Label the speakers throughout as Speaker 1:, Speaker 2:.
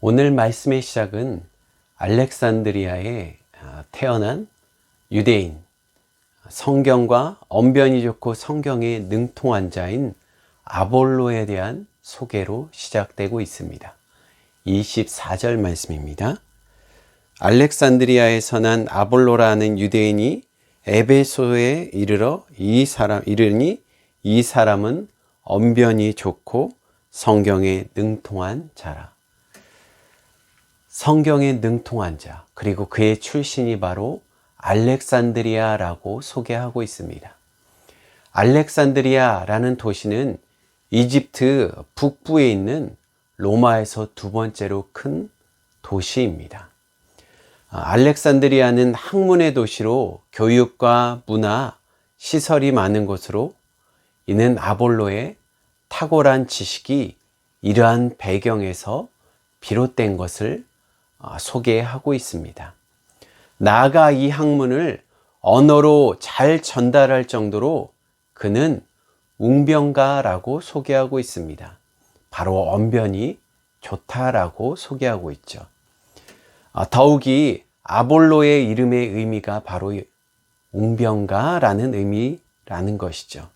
Speaker 1: 오늘 말씀의 시작은 알렉산드리아에 태어난 유대인, 성경과 언변이 좋고 성경에 능통한 자인 아볼로에 대한 소개로 시작되고 있습니다. 24절 말씀입니다. 알렉산드리아에서 난 아볼로라는 유대인이 에베소에 이르니 이 사람은 언변이 좋고 성경에 능통한 자라. 성경에 능통한 자, 그리고 그의 출신이 바로 알렉산드리아라고 소개하고 있습니다. 알렉산드리아라는 도시는 이집트 북부에 있는 로마에서 두 번째로 큰 도시입니다. 알렉산드리아는 학문의 도시로 교육과 문화, 시설이 많은 곳으로, 이는 아볼로의 탁월한 지식이 이러한 배경에서 비롯된 것을 소개하고 있습니다. 나아가 이 학문을 언어로 잘 전달할 정도로 그는 웅변가라고 소개하고 있습니다. 바로 언변이 좋다라고 소개하고 있죠. 더욱이 아볼로의 이름의 의미가 바로 웅변가라는 의미라는 것이죠.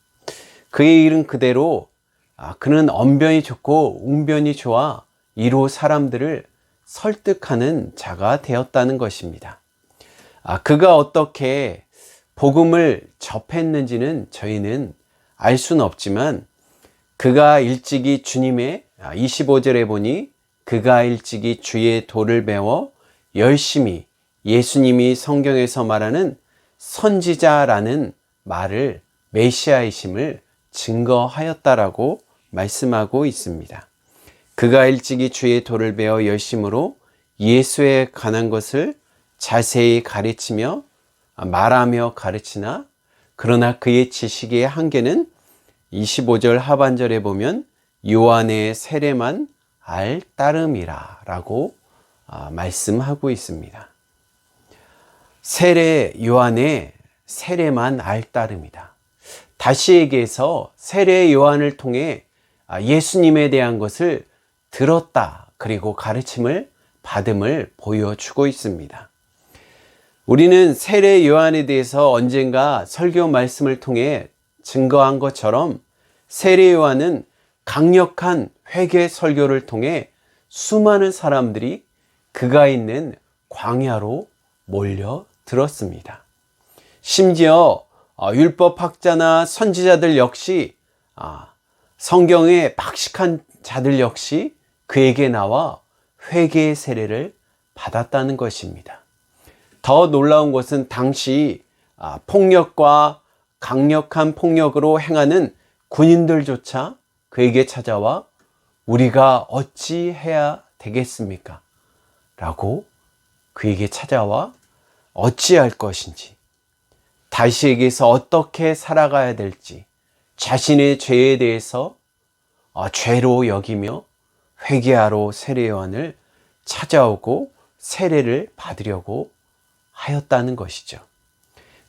Speaker 1: 그의 이름 그대로 그는 언변이 좋고 웅변이 좋아 이로 사람들을 설득하는 자가 되었다는 것입니다. 그가 어떻게 복음을 접했는지는 저희는 알 수는 없지만, 그가 일찍이 주님의 25절에 보니 그가 일찍이 주의 도를 배워 열심히 예수님이 성경에서 말하는 선지자라는 말을 메시아이심을 증거하였다라고 말씀하고 있습니다. 그가 일찍이 주의 도를 배워 열심으로 예수에 관한 것을 자세히 가르치며 말하며 가르치나, 그러나 그의 지식의 한계는 25절 하반절에 보면 요한의 세례만 알 따름이라 라고 말씀하고 있습니다. 요한의 세례만 알 따름이다. 다시 얘기해서 세례 요한을 통해 예수님에 대한 것을 들었다, 그리고 가르침을 받음을 보여주고 있습니다. 우리는 세례 요한에 대해서 언젠가 설교 말씀을 통해 증거한 것처럼 세례 요한은 강력한 회개 설교를 통해 수많은 사람들이 그가 있는 광야로 몰려들었습니다. 심지어 율법학자나 선지자들 역시, 성경에 박식한 자들 역시 그에게 나와 회개의 세례를 받았다는 것입니다. 더 놀라운 것은 당시 폭력과 강력한 폭력으로 행하는 군인들조차 그에게 찾아와 우리가 어찌 해야 되겠습니까? 라고 그에게 찾아와 어찌할 것인지, 다시에게서 어떻게 살아가야 될지, 자신의 죄에 대해서 죄로 여기며 회개하러 세례 요한을 찾아오고 세례를 받으려고 하였다는 것이죠.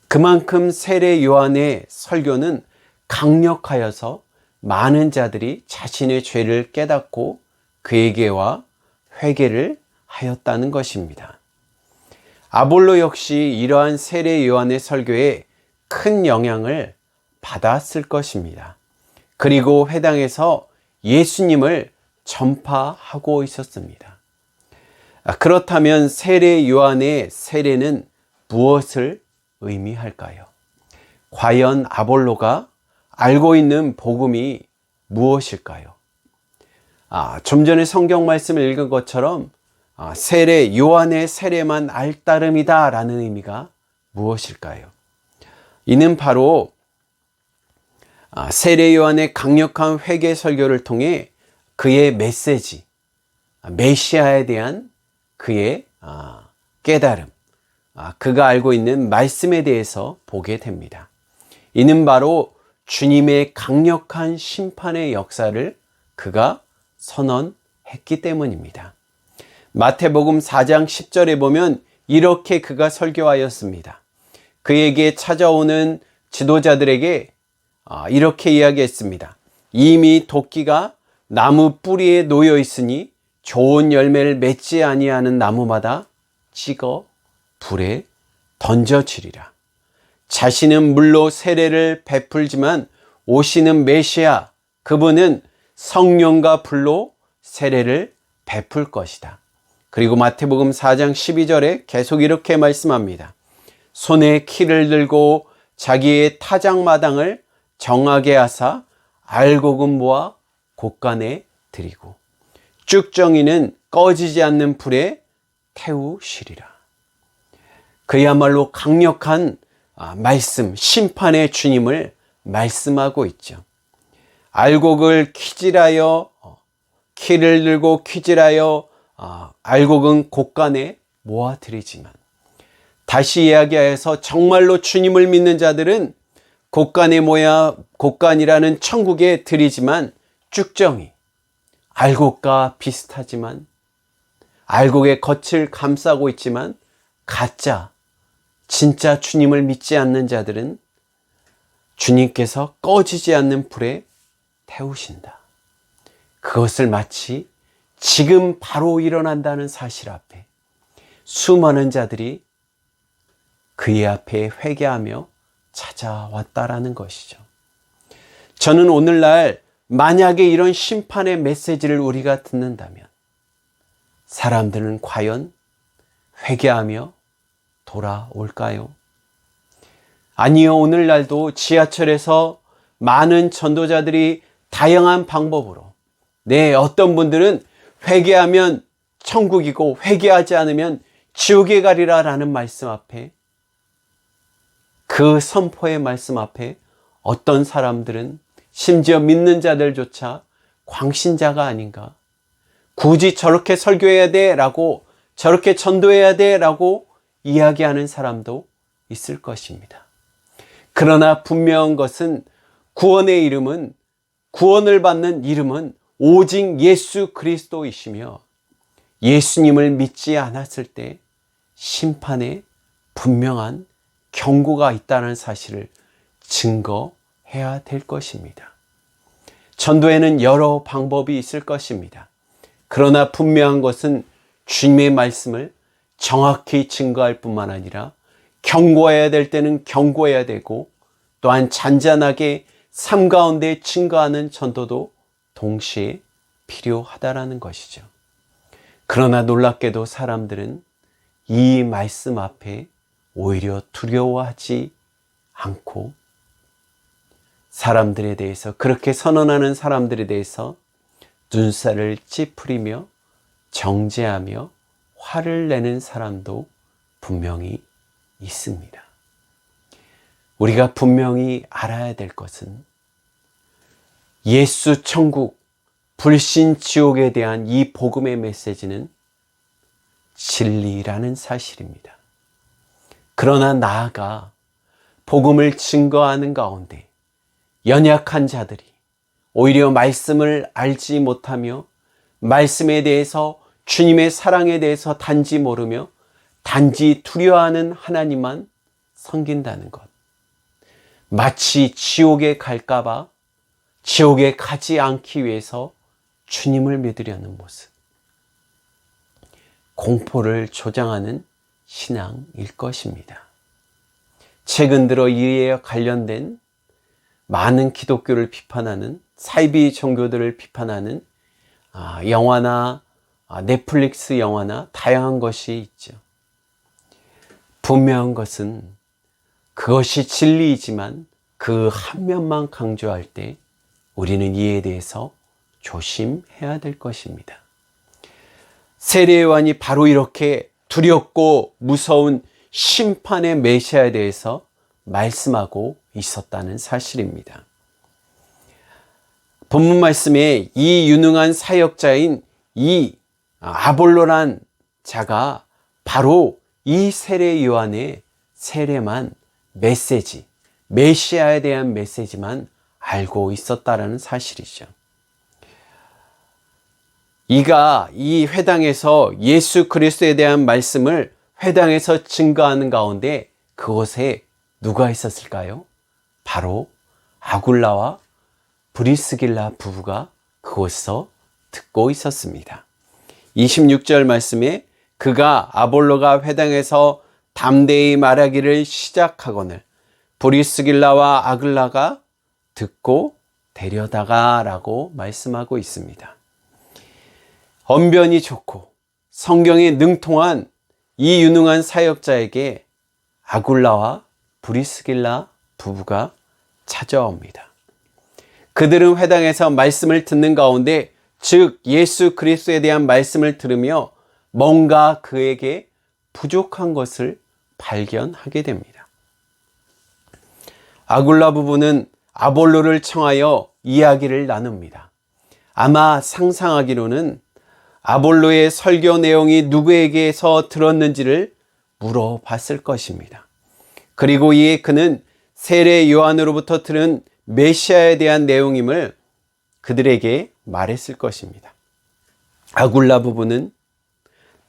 Speaker 1: 그만큼 세례 요한의 설교는 강력하여서 많은 자들이 자신의 죄를 깨닫고 그에게 와 회개를 하였다는 것입니다. 아볼로 역시 이러한 세례 요한의 설교에 큰 영향을 받았을 것입니다. 그리고 회당에서 예수님을 전파하고 있었습니다. 그렇다면 세례 요한의 세례는 무엇을 의미할까요? 과연 아볼로가 알고 있는 복음이 무엇일까요? 좀 전에 성경 말씀을 읽은 것처럼 세례 요한의 세례만 알 따름이다 라는 의미가 무엇일까요? 이는 바로 세례 요한의 강력한 회개 설교를 통해 그의 메시지, 메시아에 대한 그의 깨달음, 그가 알고 있는 말씀에 대해서 보게 됩니다. 이는 바로 주님의 강력한 심판의 역사를 그가 선언했기 때문입니다. 마태복음 4장 10절에 보면 이렇게 그가 설교하였습니다. 그에게 찾아오는 지도자들에게 이렇게 이야기했습니다. 이미 도끼가 나무 뿌리에 놓여 있으니 좋은 열매를 맺지 아니하는 나무마다 찍어 불에 던져지리라. 자신은 물로 세례를 베풀지만 오시는 메시아, 그분은 성령과 불로 세례를 베풀 것이다. 그리고 마태복음 4장 12절에 계속 이렇게 말씀합니다. 손에 키를 들고 자기의 타작마당을 정하게 하사 알곡은 모아 곳간에 들이고 쭉정이는 꺼지지 않는 불에 태우시리라. 그야말로 강력한 말씀, 심판의 주님을 말씀하고 있죠. 알곡을 키를 들고 키질하여 알곡은 곳간에 모아들이지만, 다시 이야기하여서 정말로 주님을 믿는 자들은 곳간이라는 천국에 들이지만 쭉정이 알곡과 비슷하지만, 알곡의 겉을 감싸고 있지만 진짜 주님을 믿지 않는 자들은 주님께서 꺼지지 않는 불에 태우신다. 그것을 마치 지금 바로 일어난다는 사실 앞에 수많은 자들이 그의 앞에 회개하며 찾아왔다라는 것이죠. 저는 오늘날 만약에 이런 심판의 메시지를 우리가 듣는다면 사람들은 과연 회개하며 돌아올까요? 아니요, 오늘날도 지하철에서 많은 전도자들이 다양한 방법으로, 어떤 분들은 회개하면 천국이고 회개하지 않으면 지옥에 가리라 라는 말씀 앞에, 그 선포의 말씀 앞에 어떤 사람들은 심지어 믿는 자들조차 광신자가 아닌가, 굳이 저렇게 설교해야 돼 라고, 저렇게 전도해야 돼 라고 이야기하는 사람도 있을 것입니다. 그러나 분명한 것은 구원을 받는 이름은 오직 예수 그리스도이시며, 예수님을 믿지 않았을 때 심판에 분명한 경고가 있다는 사실을 증거해야 될 것입니다. 전도에는 여러 방법이 있을 것입니다. 그러나 분명한 것은 주님의 말씀을 정확히 증거할 뿐만 아니라 경고해야 될 때는 경고해야 되고, 또한 잔잔하게 삶 가운데 증거하는 전도도 동시에 필요하다라는 것이죠. 그러나 놀랍게도 사람들은 이 말씀 앞에 오히려 두려워하지 않고, 사람들에 대해서, 그렇게 선언하는 사람들에 대해서 눈살을 찌푸리며 정죄하며 화를 내는 사람도 분명히 있습니다. 우리가 분명히 알아야 될 것은 예수 천국, 불신 지옥에 대한 이 복음의 메시지는 진리라는 사실입니다. 그러나 나아가 복음을 증거하는 가운데 연약한 자들이 오히려 말씀을 알지 못하며 말씀에 대해서, 주님의 사랑에 대해서 단지 모르며 단지 두려워하는 하나님만 섬긴다는 것, 마치 지옥에 갈까봐 지옥에 가지 않기 위해서 주님을 믿으려는 모습, 공포를 조장하는 신앙일 것입니다. 최근 들어 이에 관련된 많은 기독교를 비판하는, 사이비 종교들을 비판하는 영화나 넷플릭스 영화나 다양한 것이 있죠. 분명한 것은 그것이 진리이지만 그 한 면만 강조할 때 우리는 이에 대해서 조심해야 될 것입니다. 세례 요한이 바로 이렇게 두렵고 무서운 심판의 메시아에 대해서 말씀하고 있었다는 사실입니다. 본문 말씀에 이 유능한 사역자인 이 아볼로란 자가 바로 이 세례 요한의 세례만 메시지, 메시아에 대한 메시지만 알고 있었다라는 사실이죠. 이가 이 회당에서 예수 그리스도에 대한 말씀을 회당에서 증거하는 가운데 그곳에 누가 있었을까요? 바로 아굴라와 브리스길라 부부가 그곳에서 듣고 있었습니다. 26절 말씀에 그가 아볼로가 회당에서 담대히 말하기를 시작하거늘 브리스길라와 아글라가 듣고 데려다가 라고 말씀하고 있습니다. 언변이 좋고 성경에 능통한 이 유능한 사역자에게 아굴라와 브리스길라 부부가 찾아옵니다. 그들은 회당에서 말씀을 듣는 가운데 즉 예수 그리스도에 대한 말씀을 들으며 뭔가 그에게 부족한 것을 발견하게 됩니다. 아굴라 부부는 아볼로를 청하여 이야기를 나눕니다. 아마 상상하기로는 아볼로의 설교 내용이 누구에게서 들었는지를 물어봤을 것입니다. 그리고 이에 그는 세례 요한으로부터 들은 메시아에 대한 내용임을 그들에게 말했을 것입니다. 아굴라 부부는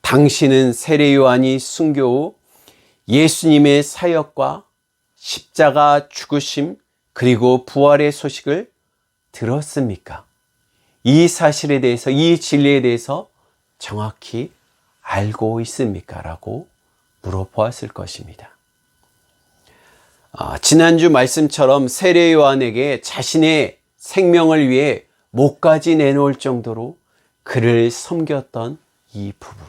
Speaker 1: 당신은 세례 요한이 순교 후 예수님의 사역과 십자가 죽으심 그리고 부활의 소식을 들었습니까? 이 사실에 대해서, 이 진리에 대해서 정확히 알고 있습니까? 라고 물어보았을 것입니다. 지난주 말씀처럼 세례 요한에게 자신의 생명을 위해 목까지 내놓을 정도로 그를 섬겼던 이 부부.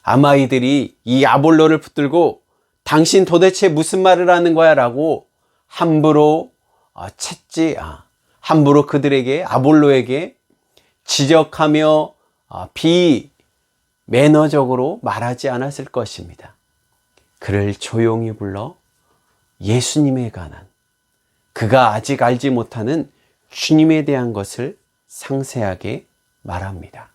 Speaker 1: 아마 이들이 이 아볼로를 붙들고 당신 도대체 무슨 말을 하는 거야? 라고 함부로 함부로 그들에게, 아볼로에게 지적하며 비매너적으로 말하지 않았을 것입니다. 그를 조용히 불러 예수님에 관한, 그가 아직 알지 못하는 주님에 대한 것을 상세하게 말합니다.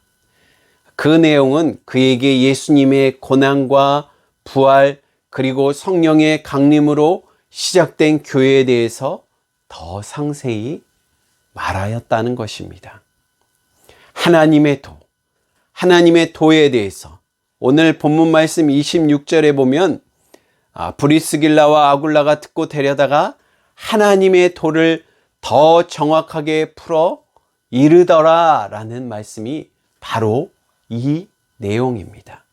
Speaker 1: 그 내용은 그에게 예수님의 고난과 부활 그리고 성령의 강림으로 시작된 교회에 대해서 더 상세히 말하였다는 것입니다. 하나님의 도에 대해서 오늘 본문 말씀 26절에 보면 브리스길라와 아굴라가 듣고 데려다가 하나님의 도를 더 정확하게 풀어 이르더라 라는 말씀이 바로 이 내용입니다.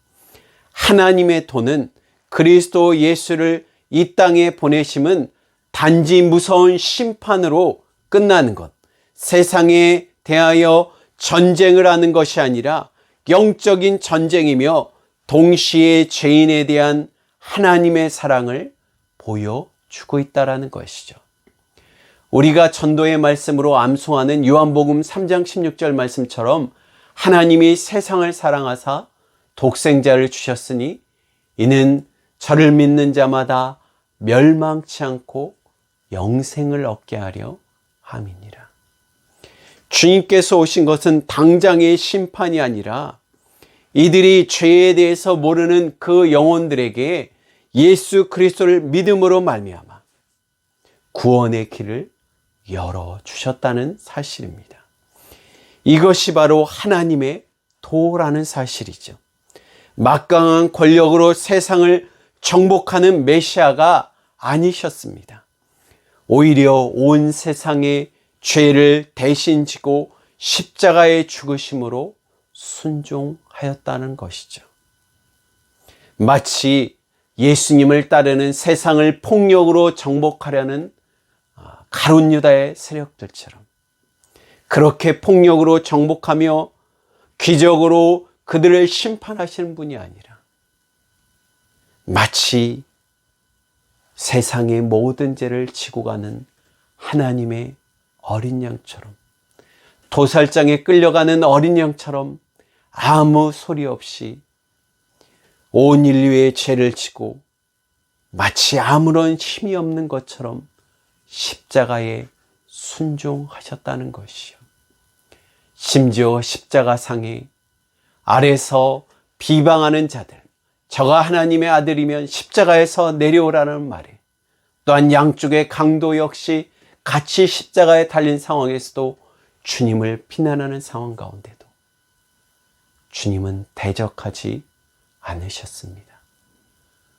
Speaker 1: 하나님의 도는 그리스도 예수를 이 땅에 보내심은 단지 무서운 심판으로 끝나는 것, 세상에 대하여 전쟁을 하는 것이 아니라 영적인 전쟁이며 동시에 죄인에 대한 하나님의 사랑을 보여주고 있다는 것이죠. 우리가 전도의 말씀으로 암송하는 요한복음 3장 16절 말씀처럼 하나님이 세상을 사랑하사 독생자를 주셨으니 이는 저를 믿는 자마다 멸망치 않고 영생을 얻게 하려 함이니라. 주님께서 오신 것은 당장의 심판이 아니라 이들이 죄에 대해서 모르는 그 영혼들에게 예수 그리스도를 믿음으로 말미암아 구원의 길을 열어주셨다는 사실입니다. 이것이 바로 하나님의 도라는 사실이죠. 막강한 권력으로 세상을 정복하는 메시아가 아니셨습니다. 오히려 온 세상의 죄를 대신 지고 십자가에 죽으심으로 순종하였다는 것이죠. 마치 예수님을 따르는 세상을 폭력으로 정복하려는 가룟 유다의 세력들처럼 그렇게 폭력으로 정복하며 기적으로 그들을 심판하시는 분이 아니라 마치 세상의 모든 죄를 지고 가는 하나님의 어린 양처럼, 도살장에 끌려가는 어린 양처럼 아무 소리 없이 온 인류의 죄를 지고 마치 아무런 힘이 없는 것처럼 십자가에 순종하셨다는 것이요. 심지어 십자가상에 아래서 비방하는 자들, 저가 하나님의 아들이면 십자가에서 내려오라는 말에, 또한 양쪽의 강도 역시 같이 십자가에 달린 상황에서도 주님을 비난하는 상황 가운데도 주님은 대적하지 않으셨습니다.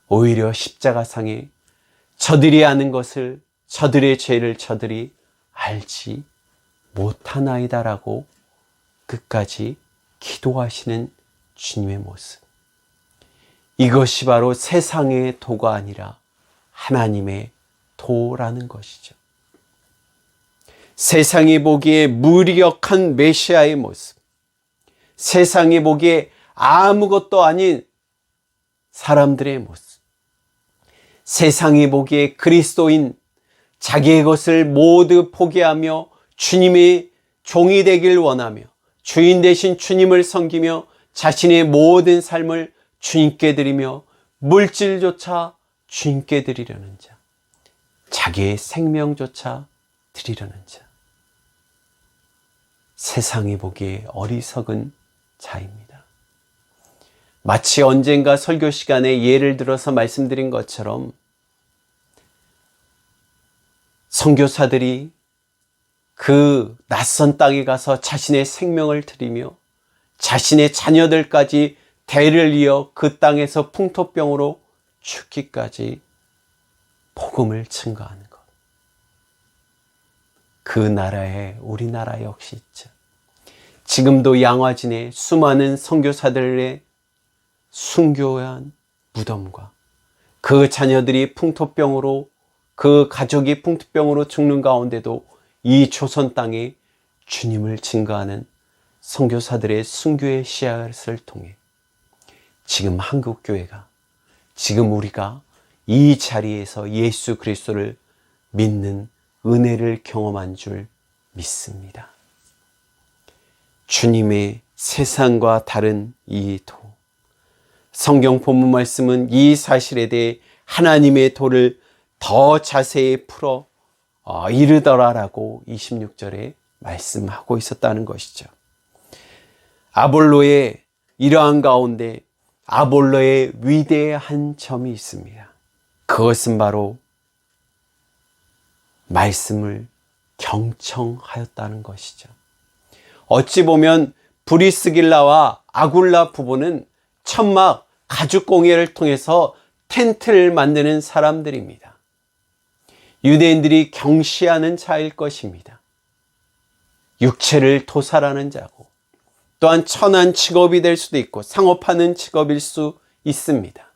Speaker 1: 오히려 십자가상에 저들이 아는 것을, 저들의 죄를 저들이 알지 못하나이다라고 끝까지 기도하시는 주님의 모습. 이것이 바로 세상의 도가 아니라 하나님의 도라는 것이죠. 세상이 보기에 무력한 메시아의 모습, 세상이 보기에 아무것도 아닌 사람들의 모습, 세상이 보기에 그리스도인, 자기의 것을 모두 포기하며 주님의 종이 되길 원하며 주인 되신 주님을 섬기며 자신의 모든 삶을 주님께 드리며 물질조차 주님께 드리려는 자, 자기의 생명조차 드리려는 자, 세상이 보기에 어리석은 자입니다. 마치 언젠가 설교 시간에 예를 들어서 말씀드린 것처럼 선교사들이 그 낯선 땅에 가서 자신의 생명을 드리며 자신의 자녀들까지 대를 이어 그 땅에서 풍토병으로 죽기까지 복음을 증거하는 것. 그 나라에 우리나라 역시 있죠. 지금도 양화진에 수많은 선교사들의 순교한 무덤과 그 자녀들이 풍토병으로, 그 가족이 풍토병으로 죽는 가운데도 이 조선 땅에 주님을 증거하는 선교사들의 순교의 씨앗을 통해 지금 한국교회가, 지금 우리가 이 자리에서 예수 그리스도를 믿는 은혜를 경험한 줄 믿습니다. 주님의 세상과 다른 이 도, 성경 본문 말씀은 이 사실에 대해 하나님의 도를 더 자세히 풀어 이르더라라고 26절에 말씀하고 있었다는 것이죠. 아볼로의 이러한 가운데 아볼로의 위대한 점이 있습니다. 그것은 바로 말씀을 경청하였다는 것이죠. 어찌 보면 브리스길라와 아굴라 부부는 천막 가죽 공예를 통해서 텐트를 만드는 사람들입니다. 유대인들이 경시하는 자일 것입니다. 육체를 도살하는 자고, 또한 천한 직업이 될 수도 있고 상업하는 직업일 수 있습니다.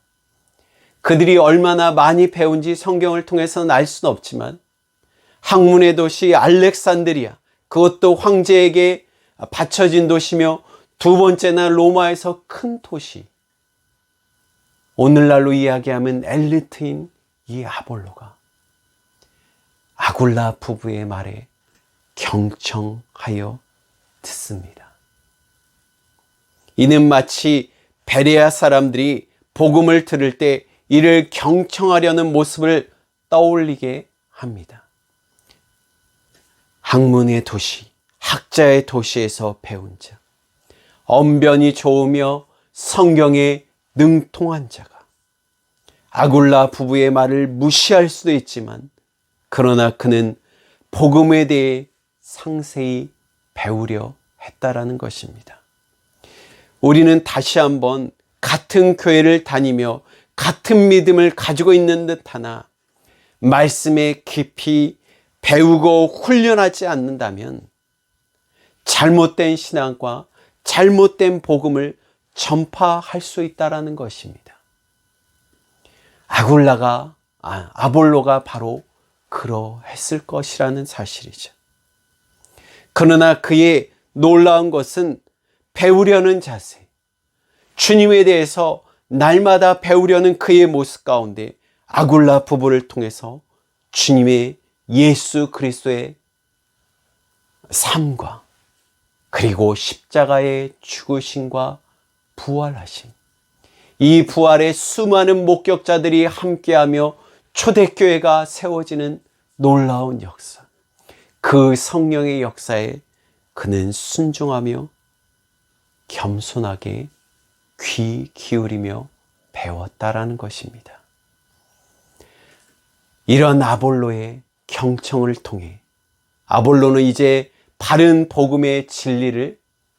Speaker 1: 그들이 얼마나 많이 배운지 성경을 통해서는 알 수는 없지만 학문의 도시 알렉산드리아, 그것도 황제에게 바쳐진 도시며 두 번째나 로마에서 큰 도시, 오늘날로 이야기하면 엘리트인 이 아볼로가 아굴라 부부의 말에 경청하여 듣습니다. 이는 마치 베레아 사람들이 복음을 들을 때 이를 경청하려는 모습을 떠올리게 합니다. 학문의 도시, 학자의 도시에서 배운 자, 언변이 좋으며 성경에 능통한 자가 아굴라 부부의 말을 무시할 수도 있지만, 그러나 그는 복음에 대해 상세히 배우려 했다라는 것입니다. 우리는 다시 한번 같은 교회를 다니며 같은 믿음을 가지고 있는 듯하나 말씀에 깊이 배우고 훈련하지 않는다면 잘못된 신앙과 잘못된 복음을 전파할 수 있다라는 것입니다. 아볼로가 바로 그러했을 것이라는 사실이죠. 그러나 그의 놀라운 것은 배우려는 자세, 주님에 대해서 날마다 배우려는 그의 모습 가운데 아굴라 부부를 통해서 주님의 예수 그리스도의 삶과 그리고 십자가의 죽으심과 부활하심, 이 부활의 수많은 목격자들이 함께하며 초대교회가 세워지는 놀라운 역사, 그 성령의 역사에 그는 순종하며 겸손하게 귀 기울이며 배웠다라는 것입니다. 이런 아볼로의 경청을 통해 아볼로는 이제 바른 복음의 진리를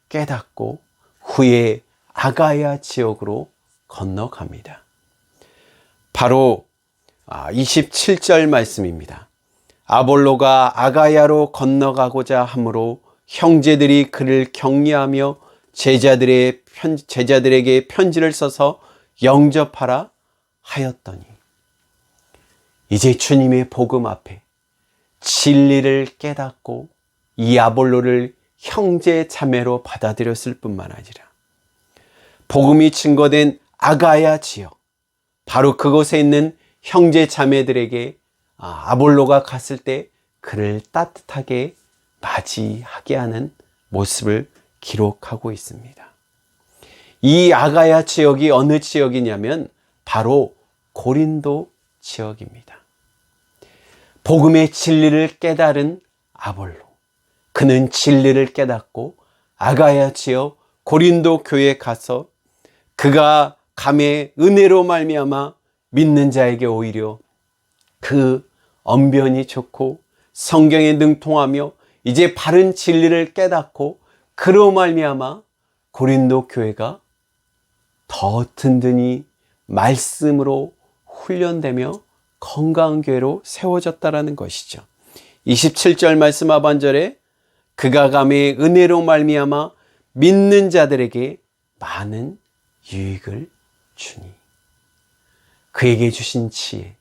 Speaker 1: 깨닫고 후에 아가야 지역으로 건너갑니다. 바로 27절 말씀입니다. 아볼로가 아가야로 건너가고자 하므로 형제들이 그를 격려하며 제자들에게 편지를 써서 영접하라 하였더니 이제 주님의 복음 앞에 진리를 깨닫고 이 아볼로를 형제 자매로 받아들였을 뿐만 아니라 복음이 증거된 아가야 지역, 바로 그곳에 있는 형제 자매들에게 아볼로가 갔을 때 그를 따뜻하게 맞이하게 하는 모습을 기록하고 있습니다. 이 아가야 지역이 어느 지역이냐면 바로 고린도 지역입니다. 복음의 진리를 깨달은 아볼로, 그는 진리를 깨닫고 아가야 지역 고린도 교회에 가서 그가 감의 은혜로 말미암아 믿는 자에게 오히려 그 언변이 좋고 성경에 능통하며 이제 바른 진리를 깨닫고 그로 말미암아 고린도 교회가 더 든든히 말씀으로 훈련되며 건강한 교회로 세워졌다라는 것이죠. 27절 말씀 하반절에 그가 감의 은혜로 말미암아 믿는 자들에게 많은 유익을 주니, 그에게 주신 지혜,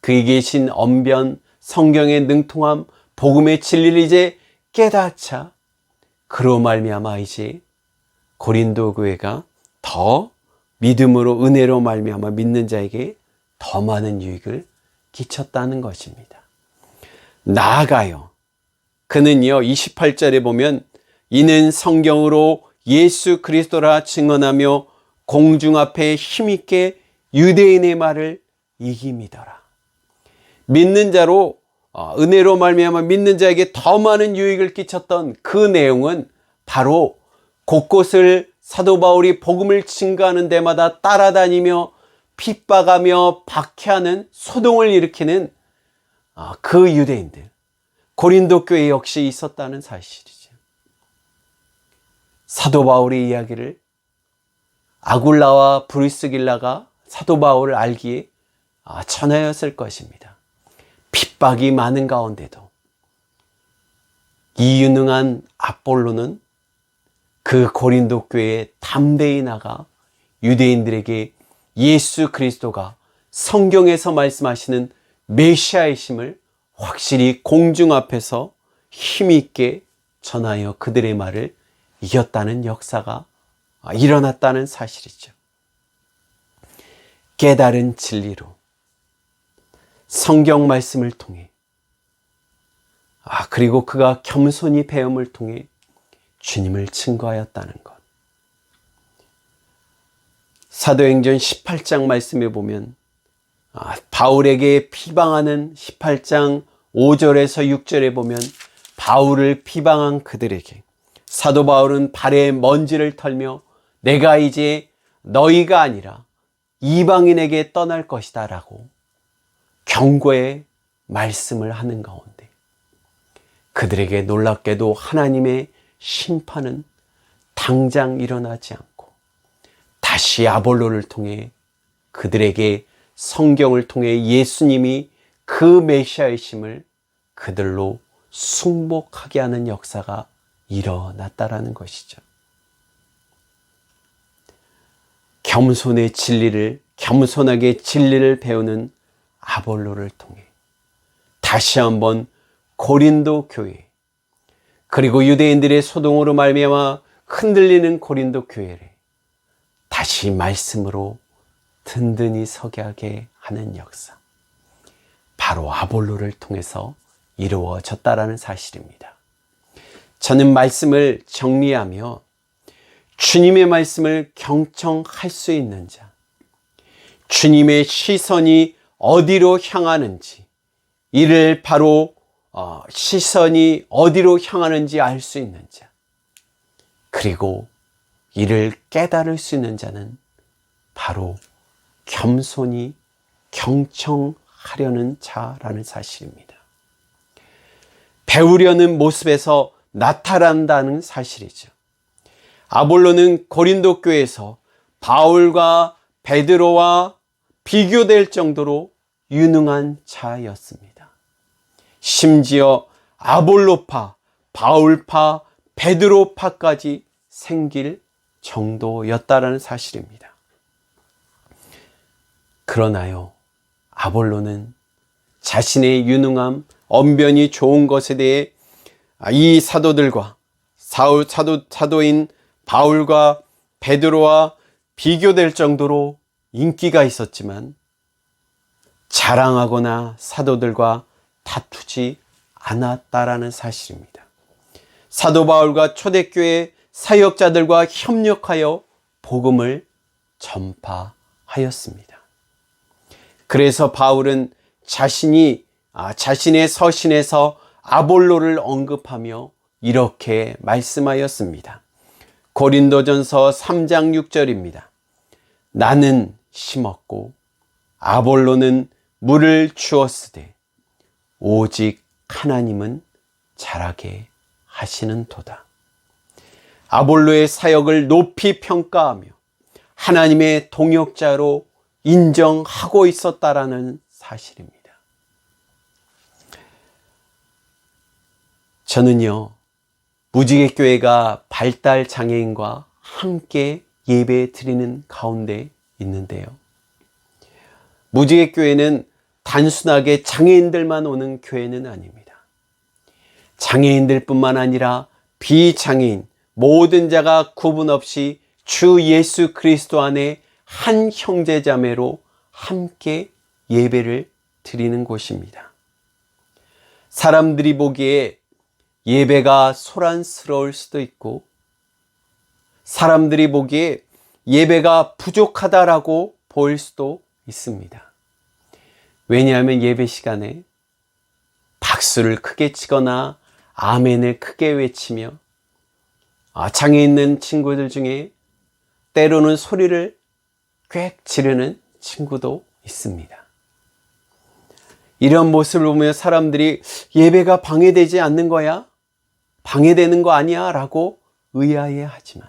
Speaker 1: 그에게 주신 언변, 성경의 능통함, 복음의 진리를 이제 깨닫자 그로 말미암아 이제 고린도 교회가 더 믿음으로 은혜로 말미암아 믿는 자에게 더 많은 유익을 끼쳤다는 것입니다. 나아가요, 그는요 28절에 보면 이는 성경으로 예수 그리스도라 증언하며 공중 앞에 힘있게 유대인의 말을 이깁니더라. 믿는 자로 은혜로 말미암아 믿는 자에게 더 많은 유익을 끼쳤던 그 내용은 바로 곳곳을 사도 바울이 복음을 증거하는 데마다 따라다니며 핍박하며 박해하는 소동을 일으키는 그 유대인들, 고린도 교회 역시 있었다는 사실이죠. 사도 바울의 이야기를 아굴라와 브리스길라가 사도 바울을 알기에 전하였을 것입니다. 핍박이 많은 가운데도 이 유능한 아볼로는 그 고린도 교회에 담대히 나가 유대인들에게 예수 그리스도가 성경에서 말씀하시는 메시아이심을 확실히 공중 앞에서 힘있게 전하여 그들의 말을 이겼다는 역사가 일어났다는 사실이죠. 깨달은 진리로 성경 말씀을 통해 그리고 그가 겸손히 배움을 통해 주님을 증거하였다는 것. 사도행전 18장 말씀에 보면 바울에게 비방하는 18장 5절에서 6절에 보면 바울을 비방한 그들에게 사도 바울은 발에 먼지를 털며 내가 이제 너희가 아니라 이방인에게 떠날 것이다 라고 경고의 말씀을 하는 가운데 그들에게 놀랍게도 하나님의 심판은 당장 일어나지 않고 다시 아볼로를 통해 그들에게 성경을 통해 예수님이 그 메시아이심을 그들로 승복하게 하는 역사가 일어났다라는 것이죠. 겸손하게 진리를 배우는 아볼로를 통해 다시 한번 고린도 교회, 그리고 유대인들의 소동으로 말미암아 흔들리는 고린도 교회를 다시 말씀으로 든든히 서게 하게 하는 역사, 바로 아볼로를 통해서 이루어졌다라는 사실입니다. 저는 말씀을 정리하며 주님의 말씀을 경청할 수 있는 자, 주님의 시선이 어디로 향하는지, 이를 바로 시선이 어디로 향하는지 알 수 있는 자, 그리고 이를 깨달을 수 있는 자는 바로 겸손히 경청하려는 자라는 사실입니다. 배우려는 모습에서 나타난다는 사실이죠. 아볼로는 고린도 교회에서 바울과 베드로와 비교될 정도로 유능한 자였습니다. 심지어 아볼로파, 바울파, 베드로파까지 생길 정도였다라는 사실입니다. 그러나요, 아볼로는 자신의 유능함, 언변이 좋은 것에 대해 이 사도들과 사도인 바울과 베드로와 비교될 정도로 인기가 있었지만 자랑하거나 사도들과 다투지 않았다라는 사실입니다. 사도 바울과 초대교회 사역자들과 협력하여 복음을 전파하였습니다. 그래서 바울은 자신의 서신에서 아볼로를 언급하며 이렇게 말씀하였습니다. 고린도전서 3장 6절입니다. 나는 심었고 아볼로는 물을 주었으되 오직 하나님은 자라게 하시는도다. 아볼로의 사역을 높이 평가하며 하나님의 동역자로 인정하고 있었다라는 사실입니다. 저는요, 무지개교회가 발달 장애인과 함께 예배 드리는 가운데 있는데요. 무지개교회는 단순하게 장애인들만 오는 교회는 아닙니다. 장애인들뿐만 아니라 비장애인, 모든 자가 구분 없이 주 예수 그리스도 안에 한 형제자매로 함께 예배를 드리는 곳입니다. 사람들이 보기에 예배가 소란스러울 수도 있고 사람들이 보기에 예배가 부족하다라고 보일 수도 있습니다. 왜냐하면 예배 시간에 박수를 크게 치거나 아멘을 크게 외치며 장애 있는 친구들 중에 때로는 소리를 꽥 지르는 친구도 있습니다. 이런 모습을 보며 사람들이 예배가 방해되지 않는 거야? 방해되는 거 아니야? 라고 의아해하지만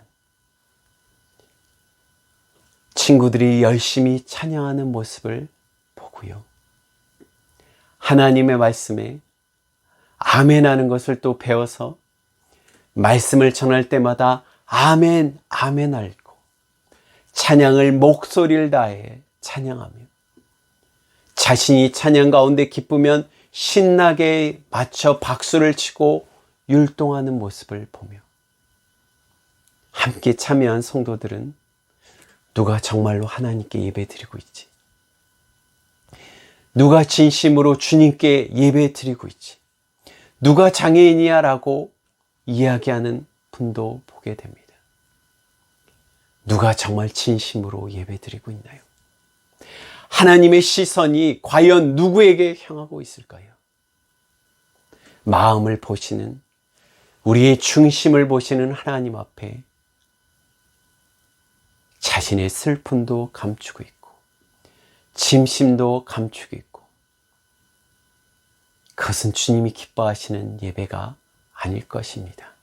Speaker 1: 친구들이 열심히 찬양하는 모습을 보고요. 하나님의 말씀에 아멘하는 것을 또 배워서 말씀을 전할 때마다 아멘, 아멘 알고 찬양을 목소리를 다해 찬양하며 자신이 찬양 가운데 기쁘면 신나게 맞춰 박수를 치고 율동하는 모습을 보며 함께 참여한 성도들은 누가 정말로 하나님께 예배드리고 있지? 누가 진심으로 주님께 예배드리고 있지? 누가 장애인이야? 라고 이야기하는 분도 보게 됩니다. 누가 정말 진심으로 예배드리고 있나요? 하나님의 시선이 과연 누구에게 향하고 있을까요? 마음을 보시는, 우리의 중심을 보시는 하나님 앞에 자신의 슬픔도 감추고 있고 짐심도 감추고 있고 그것은 주님이 기뻐하시는 예배가 아닐 것입니다.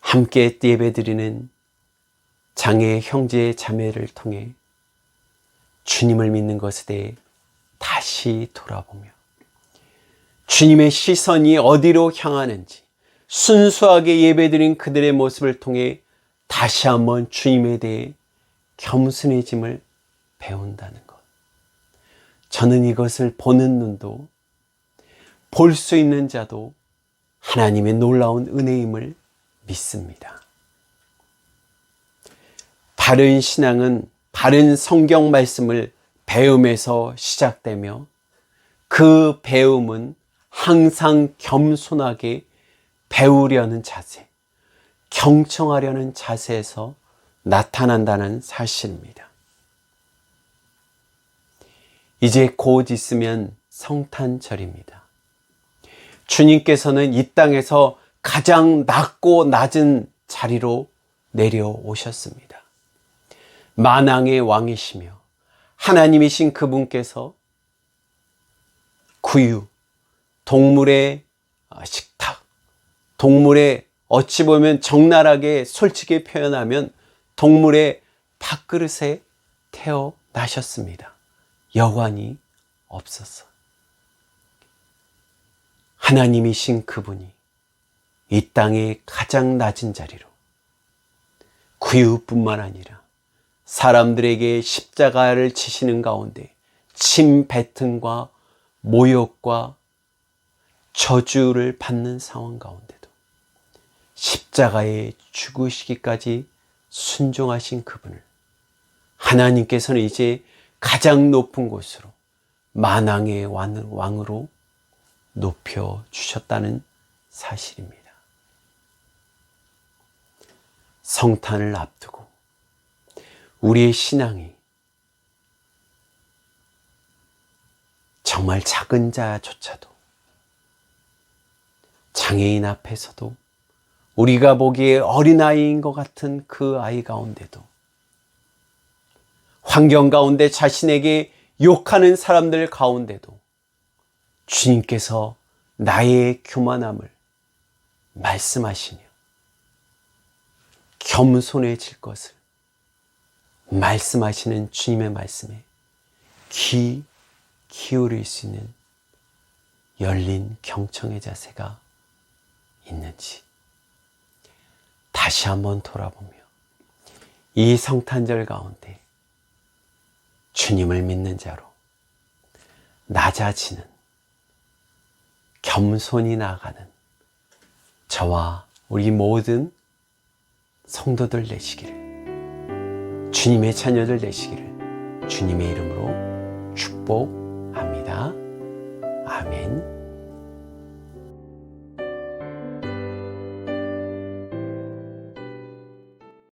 Speaker 1: 함께 예배드리는 장애 형제 자매를 통해 주님을 믿는 것에 대해 다시 돌아보며 주님의 시선이 어디로 향하는지 순수하게 예배드린 그들의 모습을 통해 다시 한번 주님에 대해 겸손해짐을 배운다는 것. 저는 이것을 보는 눈도 볼 수 있는 자도 하나님의 놀라운 은혜임을 믿습니다. 바른 신앙은 바른 성경 말씀을 배움에서 시작되며 그 배움은 항상 겸손하게 배우려는 자세, 경청하려는 자세에서 나타난다는 사실입니다. 이제 곧 있으면 성탄절입니다. 주님께서는 이 땅에서 가장 낮고 낮은 자리로 내려오셨습니다. 만왕의 왕이시며 하나님이신 그분께서 구유, 동물의 식탁, 동물의 어찌 보면 적나라하게 솔직히 표현하면 동물의 밥그릇에 태어나셨습니다. 여관이 없어서. 하나님이신 그분이 이 땅의 가장 낮은 자리로 그 이유뿐만 아니라 사람들에게 십자가를 지시는 가운데 침뱉음과 모욕과 저주를 받는 상황 가운데도 십자가에 죽으시기까지 순종하신 그분을 하나님께서는 이제 가장 높은 곳으로 만왕의 왕으로 높여주셨다는 사실입니다. 성탄을 앞두고 우리의 신앙이 정말 작은 자조차도 장애인 앞에서도 우리가 보기에 어린아이인 것 같은 그 아이 가운데도 환경 가운데 자신에게 욕하는 사람들 가운데도 주님께서 나의 교만함을 말씀하시며 겸손해질 것을 말씀하시는 주님의 말씀에 귀 기울일 수 있는 열린 경청의 자세가 있는지 다시 한번 돌아보며 이 성탄절 가운데 주님을 믿는 자로 낮아지는 겸손히 나아가는 저와 우리 모든 성도들 되시기를, 주님의 자녀들 되시기를 주님의 이름으로 축복합니다. 아멘.